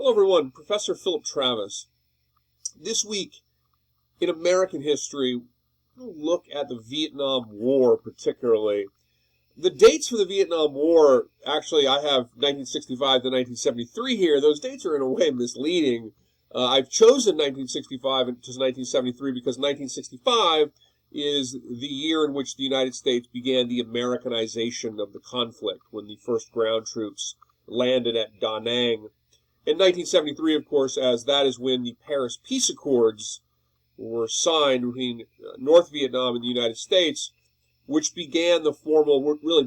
Hello everyone, Professor Philip Travis. This week in American history, we'll look at the Vietnam War particularly. The dates for the Vietnam War, actually I have 1965 to 1973 here. Those dates are in a way misleading. I've chosen 1965 to 1973 because 1965 is the year in which the United States began the Americanization of the conflict, when the first ground troops landed at Da Nang. In 1973, of course, as that is when the Paris Peace Accords were signed between North Vietnam and the United States, which began the formal withdrawal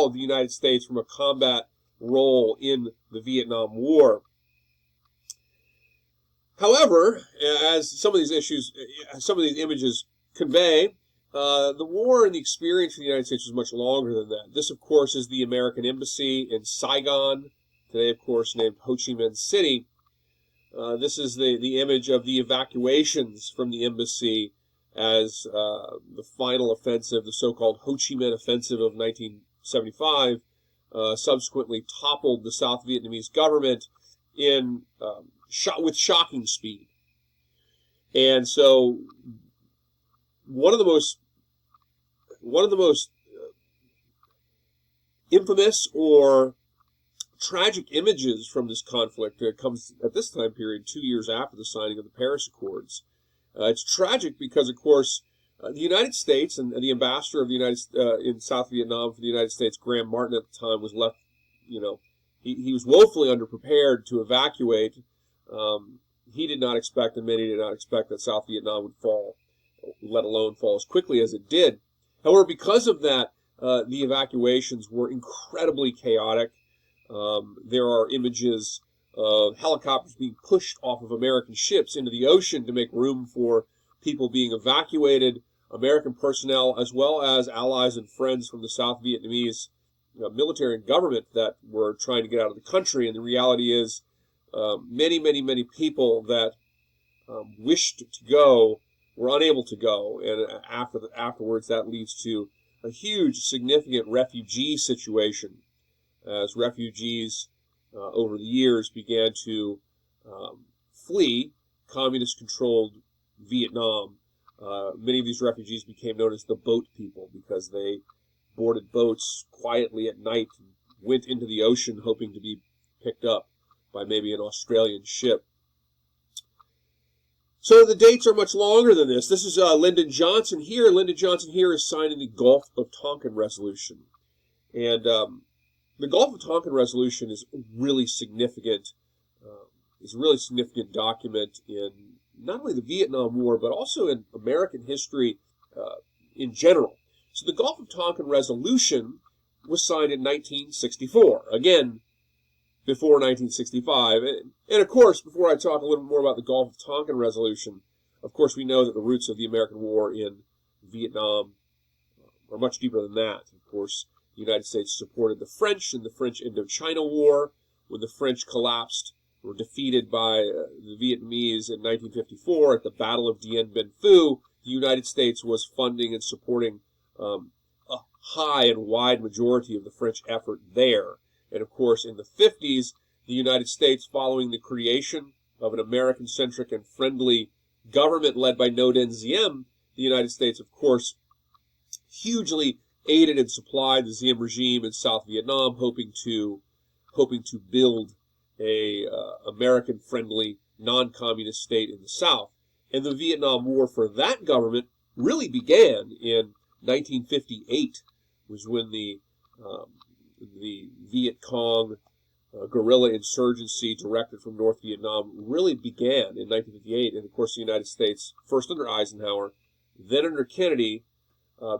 of the United States from a combat role in the Vietnam War. However, as some of these images convey, the war and the experience for the United States was much longer than that. This, of course, is the American Embassy in Saigon, today, of course, named Ho Chi Minh City. This is the image of the evacuations from the embassy as the final offensive, the so-called Ho Chi Minh Offensive of 1975, subsequently toppled the South Vietnamese government with shocking speed. And so one of the most infamous or tragic images from this conflict comes at this time period 2 years after the signing of the Paris Accords. It's tragic because, of course, the United States and the ambassador of the in South Vietnam for the United States, Graham Martin, at the time, was left, he was woefully underprepared to evacuate. He did not expect, and many did not expect, that South Vietnam would fall, let alone fall as quickly as it did. However, because of that, the evacuations were incredibly chaotic. There are images of helicopters being pushed off of American ships into the ocean to make room for people being evacuated, American personnel, as well as allies and friends from the South Vietnamese military and government that were trying to get out of the country. And the reality is, many people that wished to go were unable to go, and afterwards that leads to a huge, significant refugee situation, as refugees over the years began to flee communist-controlled Vietnam. Many of these refugees became known as the boat people because they boarded boats quietly at night and went into the ocean hoping to be picked up by maybe an Australian ship. So the dates are much longer than this. This is Lyndon Johnson here. Lyndon Johnson here is signing the Gulf of Tonkin Resolution. And the Gulf of Tonkin Resolution is really significant. It's a really significant document in not only the Vietnam War, but also in American history in general. So the Gulf of Tonkin Resolution was signed in 1964. Again, before 1965. And of course, before I talk a little more about the Gulf of Tonkin Resolution, of course we know that the roots of the American war in Vietnam are much deeper than that. Of course, the United States supported the French in the French Indochina War. When the French collapsed, were defeated by the Vietnamese in 1954 at the Battle of Dien Bien Phu, the United States was funding and supporting a high and wide majority of the French effort there. And of course, in the 50s, the United States, following the creation of an American-centric and friendly government led by Ngo Dinh Diem, the United States, of course, hugely aided and supplied the Diem regime in South Vietnam, hoping to build a American-friendly, non-communist state in the South. And the Vietnam War for that government really began in 1958, was when the Viet Cong guerrilla insurgency directed from North Vietnam really began in 1958. And of course, the United States, first under Eisenhower, then under Kennedy,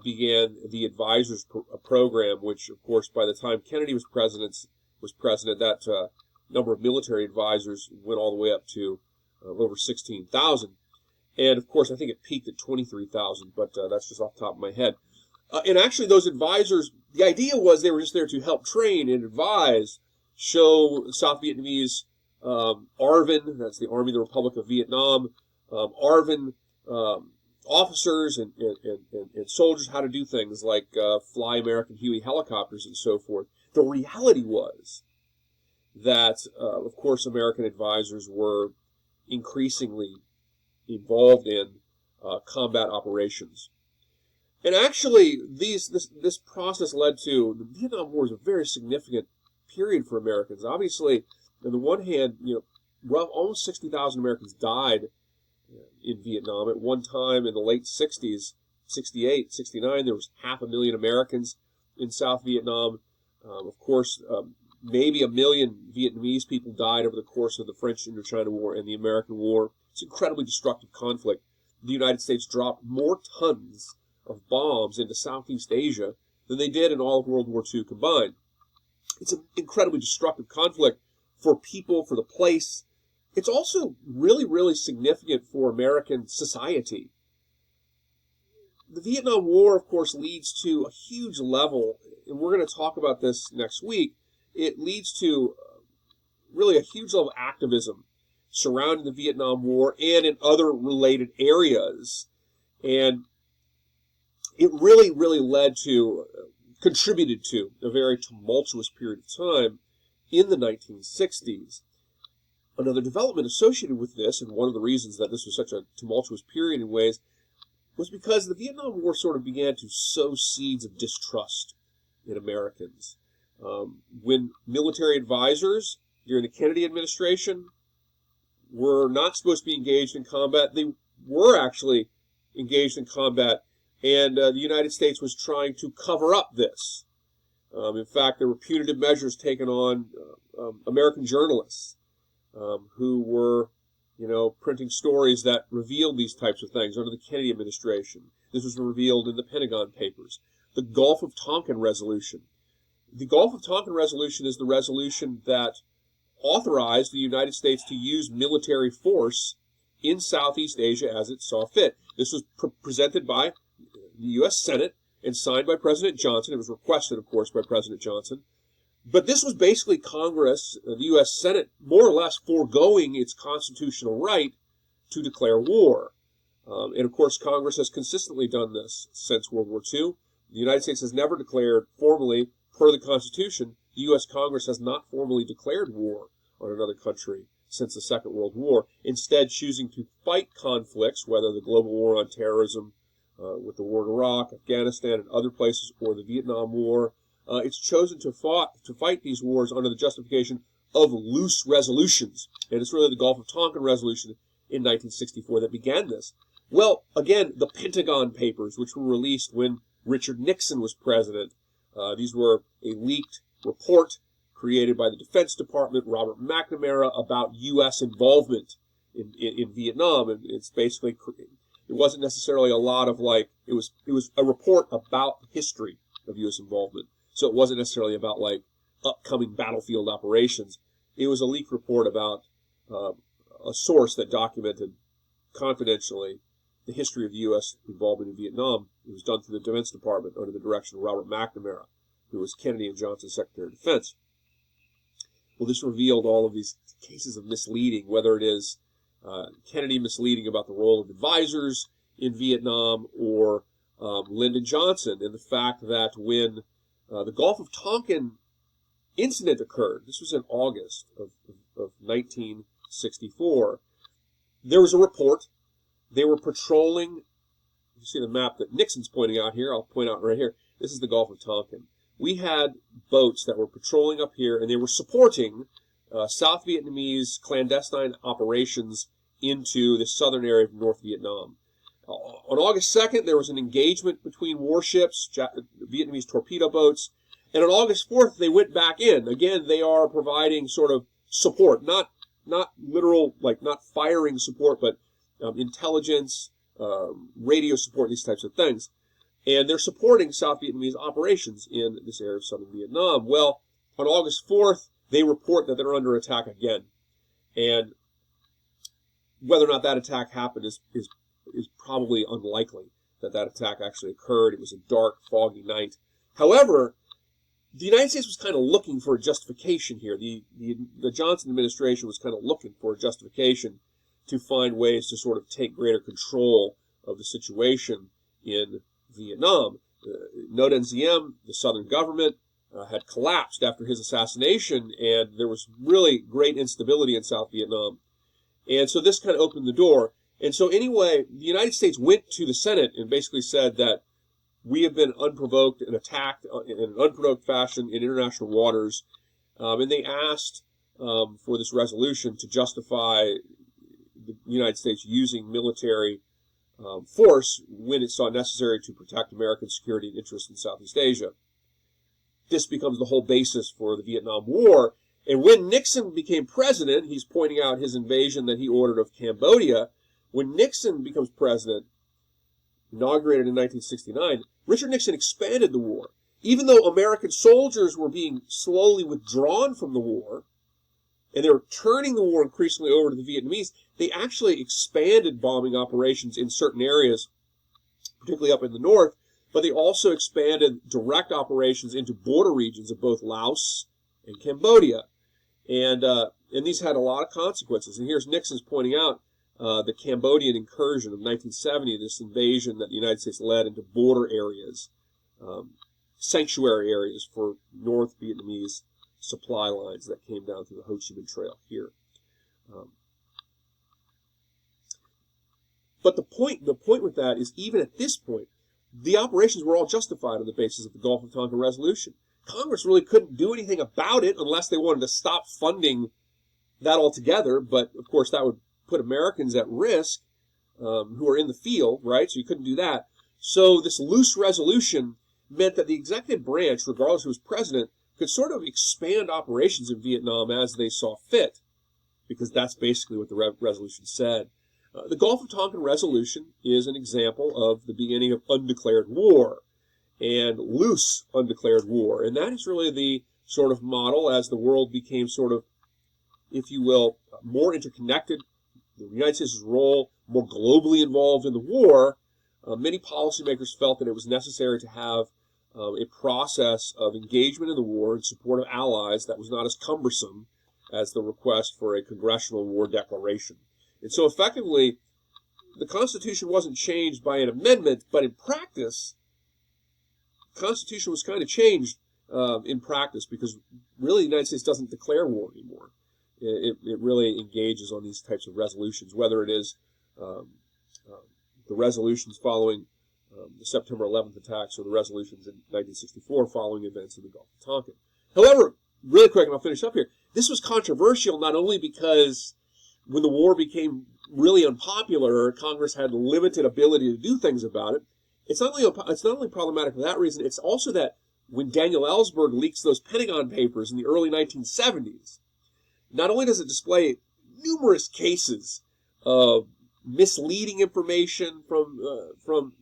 began the Advisors Program, which, of course, by the time Kennedy was president, that number of military advisors went all the way up to over 16,000. And of course, I think it peaked at 23,000, but that's just off the top of my head. And actually, those advisors, the idea was they were just there to help train and advise, show South Vietnamese ARVN, that's the Army of the Republic of Vietnam, ARVN officers and soldiers how to do things like fly American Huey helicopters and so forth. The reality was that, of course, American advisors were increasingly involved in combat operations. And actually, this process led to the Vietnam War is a very significant period for Americans. Obviously, on the one hand, almost 60,000 Americans died in Vietnam. At one time in the late 60s, 68, 69, there was 500,000 Americans in South Vietnam. Of course, maybe 1 million Vietnamese people died over the course of the French Indochina War and the American War. It's an incredibly destructive conflict. The United States dropped more tons of bombs into Southeast Asia than they did in all of World War II combined. It's an incredibly destructive conflict for people, for the place. It's also really, really significant for American society. The Vietnam War, of course, leads to a huge level, and we're going to talk about this next week. It leads to really a huge level of activism surrounding the Vietnam War and in other related areas. And it really, really contributed to a very tumultuous period of time in the 1960s. Another development associated with this, and one of the reasons that this was such a tumultuous period in ways, was because the Vietnam War sort of began to sow seeds of distrust in Americans. When military advisors during the Kennedy administration were not supposed to be engaged in combat, they were actually engaged in combat, and the United States was trying to cover up this. In fact, there were punitive measures taken on American journalists who were, printing stories that revealed these types of things under the Kennedy administration. This was revealed in the Pentagon Papers. The Gulf of Tonkin Resolution. The Gulf of Tonkin Resolution is the resolution that authorized the United States to use military force in Southeast Asia as it saw fit. This was presented by the U.S. Senate and signed by President Johnson. It was requested, of course, by President Johnson. But this was basically Congress, the U.S. Senate, more or less foregoing its constitutional right to declare war. And, of course, Congress has consistently done this since World War II. The United States has never declared formally, per the Constitution, the U.S. Congress has not formally declared war on another country since the Second World War, instead choosing to fight conflicts, whether the global war on terrorism with the war in Iraq, Afghanistan, and other places, or the Vietnam War. It's chosen to fight these wars under the justification of loose resolutions. And it's really the Gulf of Tonkin Resolution in 1964 that began this. Well, again, the Pentagon Papers, which were released when Richard Nixon was president. These were a leaked report created by the Defense Department, Robert McNamara, about U.S. involvement in Vietnam. And it's basically, it wasn't necessarily a lot of it was a report about the history of U.S. involvement. So it wasn't necessarily about upcoming battlefield operations. It was a leaked report about a source that documented confidentially the history of the U.S. involvement in Vietnam. It was done through the Defense Department under the direction of Robert McNamara, who was Kennedy and Johnson's Secretary of Defense. Well, this revealed all of these cases of misleading, whether it is Kennedy misleading about the role of advisors in Vietnam, or Lyndon Johnson, and the fact that when the Gulf of Tonkin incident occurred, this was in August of 1964, there was a report. They were patrolling. You see the map that Nixon's pointing out here. I'll point out right here. This is the Gulf of Tonkin. We had boats that were patrolling up here, and they were supporting South Vietnamese clandestine operations into the southern area of North Vietnam. On August 2nd, there was an engagement between warships, Vietnamese torpedo boats, and on August 4th, they went back in. Again, they are providing sort of support, not literal, not firing support, but intelligence, radio support, these types of things. And they're supporting South Vietnamese operations in this area of southern Vietnam. Well, on August 4th, they report that they're under attack again. And whether or not that attack happened is probably unlikely that attack actually occurred. It was a dark, foggy night. However, the United States was kind of looking for a justification here. The Johnson administration was kind of looking for a justification to find ways to sort of take greater control of the situation in Vietnam. Ngo Dinh Diem, the southern government, had collapsed after his assassination, and there was really great instability in South Vietnam. And so this kind of opened the door. And so anyway, the United States went to the Senate and basically said that we have been unprovoked and attacked in an unprovoked fashion in international waters. And they asked for this resolution to justify the United States using military force when it saw necessary to protect American security and interests in Southeast Asia. This becomes the whole basis for the Vietnam War. And when Nixon became president, he's pointing out his invasion that he ordered of Cambodia. When Nixon becomes president, inaugurated in 1969, Richard Nixon expanded the war. Even though American soldiers were being slowly withdrawn from the war, and they were turning the war increasingly over to the Vietnamese, they actually expanded bombing operations in certain areas, particularly up in the north, but they also expanded direct operations into border regions of both Laos and Cambodia. And these had a lot of consequences. And here's Nixon's pointing out the Cambodian incursion of 1970, this invasion that the United States led into border areas, sanctuary areas for North Vietnamese supply lines that came down through the Ho Chi Minh Trail here. But the point with that is, even at this point, the operations were all justified on the basis of the Gulf of Tonkin Resolution. Congress really couldn't do anything about it unless they wanted to stop funding that altogether. But, of course, that would put Americans at risk who are in the field, right? So you couldn't do that. So this loose resolution meant that the executive branch, regardless of who was president, could sort of expand operations in Vietnam as they saw fit, because that's basically what the resolution said. The Gulf of Tonkin Resolution is an example of the beginning of undeclared war, and loose undeclared war. And that is really the sort of model as the world became sort of, if you will, more interconnected, the United States' role more globally involved in the war. Many policymakers felt that it was necessary to have a process of engagement in the war in support of allies that was not as cumbersome as the request for a congressional war declaration. And so effectively, the Constitution wasn't changed by an amendment, but in practice, the Constitution was kind of changed in practice, because really the United States doesn't declare war anymore. It really engages on these types of resolutions, whether it is the resolutions following the September 11th attacks or the resolutions in 1964 following events in the Gulf of Tonkin. However, really quick, and I'll finish up here, this was controversial not only because when the war became really unpopular, Congress had limited ability to do things about it. It's not only problematic for that reason, it's also that when Daniel Ellsberg leaks those Pentagon Papers in the early 1970s, not only does it display numerous cases of misleading information from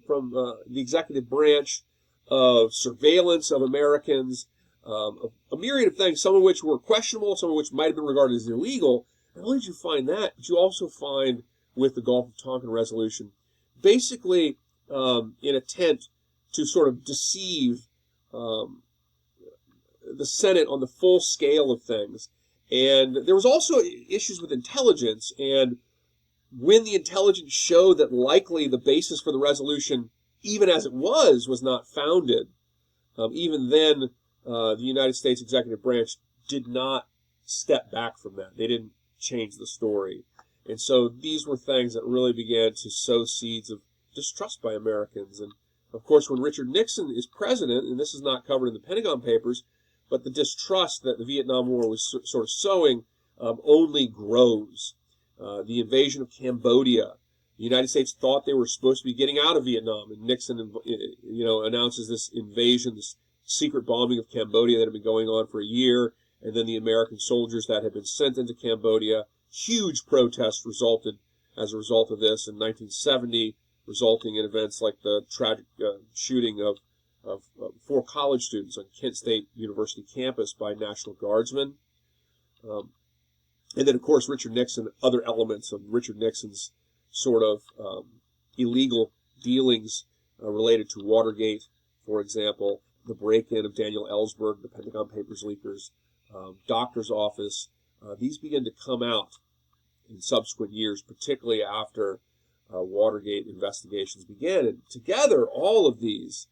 the executive branch, of surveillance of Americans, of a myriad of things, some of which were questionable, some of which might have been regarded as illegal. Not only did you find that, but you also find with the Gulf of Tonkin Resolution, basically an attempt to sort of deceive the Senate on the full scale of things. And there was also issues with intelligence, and when the intelligence showed that likely the basis for the resolution, even as it was not founded, even then the United States executive branch did not step back from that. They didn't change the story. And so these were things that really began to sow seeds of distrust by Americans. And of course, when Richard Nixon is president, and this is not covered in the Pentagon Papers, but the distrust that the Vietnam War was sort of sowing only grows. The invasion of Cambodia. The United States thought they were supposed to be getting out of Vietnam, and Nixon, announces this invasion, this secret bombing of Cambodia that had been going on for a year, and then the American soldiers that had been sent into Cambodia. Huge protests resulted as a result of this in 1970, resulting in events like the tragic shooting of 4 college students on Kent State University campus by National Guardsmen. And then, of course, Richard Nixon, other elements of Richard Nixon's sort of illegal dealings related to Watergate, for example, the break-in of Daniel Ellsberg, the Pentagon Papers leakers, doctor's office. These began to come out in subsequent years, particularly after Watergate investigations began. And together, all of these,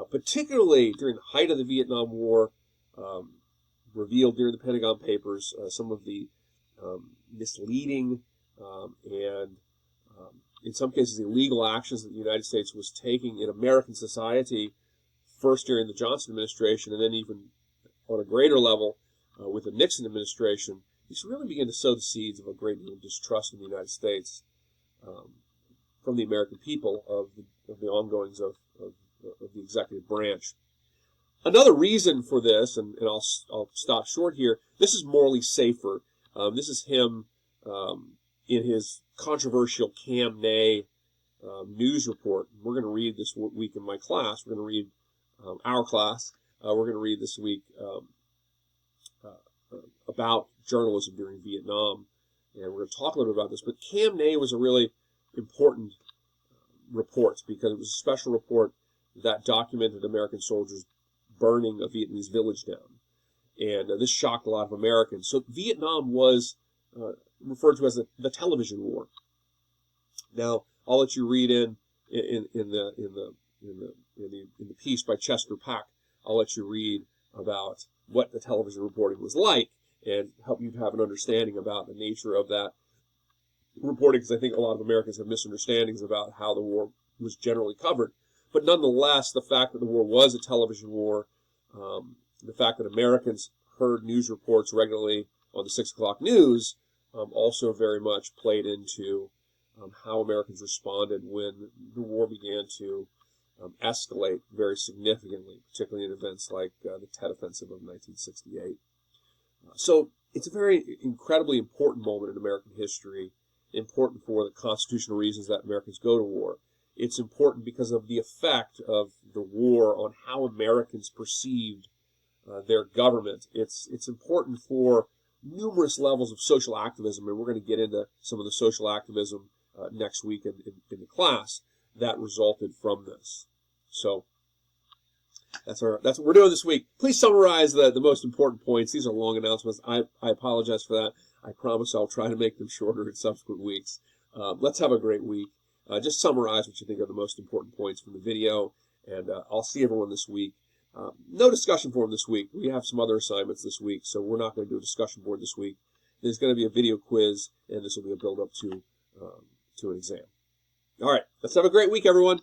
particularly during the height of the Vietnam War, revealed during the Pentagon Papers some of the misleading and in some cases illegal actions that the United States was taking in American society, first during the Johnson administration and then even on a greater level with the Nixon administration. He's really began to sow the seeds of a great deal of distrust in the United States from the American people of the ongoings of the executive branch. Another reason for this, and I'll stop short here, this is Morley Safer. This is him in his controversial Cam Ney news report. We're going to read this week in my class. We're going to read our class. We're going to read this week about journalism during Vietnam, and we're going to talk a little bit about this. But Cam Ney was a really important report because it was a special report that documented American soldiers burning a Vietnamese village down. And this shocked a lot of Americans. So Vietnam was referred to as the television war. Now, I'll let you read in the piece by Chester Pack. I'll let you read about what the television reporting was like and help you to have an understanding about the nature of that reporting, because I think a lot of Americans have misunderstandings about how the war was generally covered. But nonetheless, the fact that the war was a television war, the fact that Americans heard news reports regularly on the 6 o'clock news also very much played into how Americans responded when the war began to escalate very significantly, particularly in events like the Tet Offensive of 1968. So it's a very incredibly important moment in American history, important for the constitutional reasons that Americans go to war. It's important because of the effect of the war on how Americans perceived their government. It's important for numerous levels of social activism, and we're going to get into some of the social activism next week in the class that resulted from this. So that's what we're doing this week. Please summarize the most important points. These are long announcements. I apologize for that. I promise I'll try to make them shorter in subsequent weeks. Let's have a great week. Just summarize what you think are the most important points from the video, and I'll see everyone this week. No discussion board this week. We have some other assignments this week, so we're not going to do a discussion board this week. There's going to be a video quiz, and this will be a build-up to an exam. All right, let's have a great week, everyone.